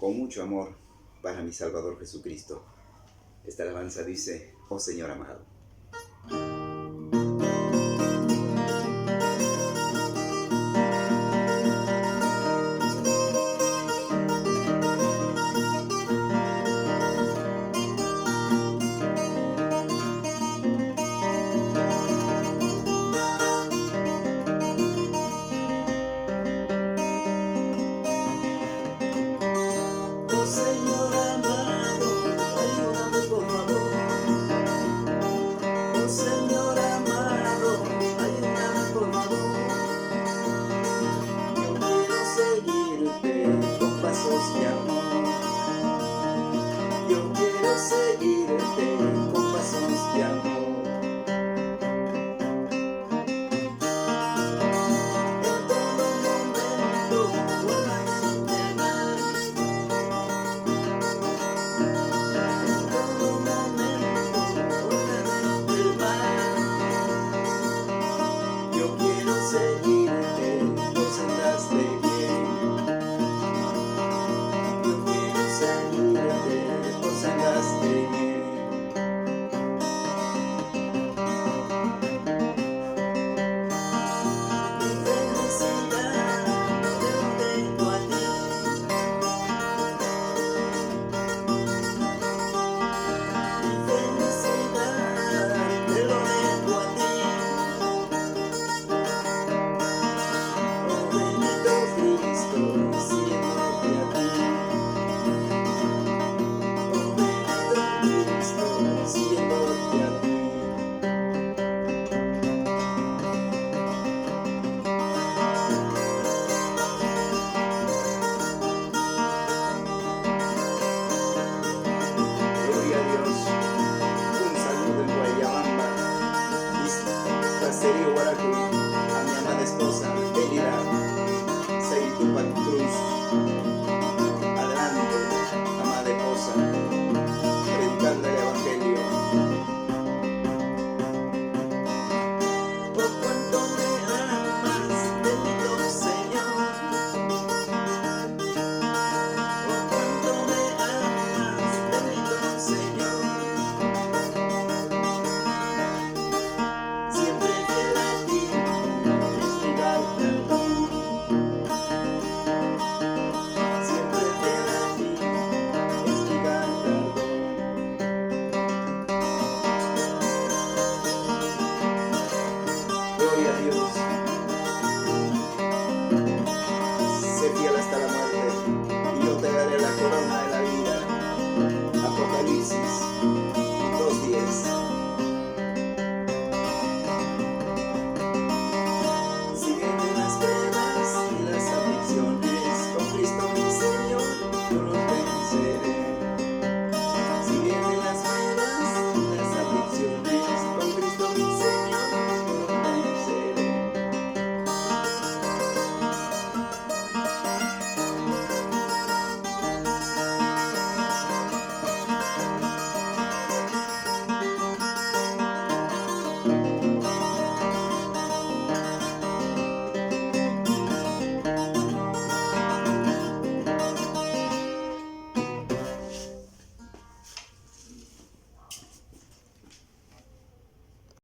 con mucho amor para mi Salvador Jesucristo. Esta alabanza dice: oh Señor amado. Oh Señor amado, ayúdame por favor. Oh Señor amado, ayúdame por favor. Yo quiero seguirte con pasos de amor. Yo quiero seguirte con pasos de amor. En todo momento, guárdame del mal. En todo momento, guárdame del mal. Yo quiero seguir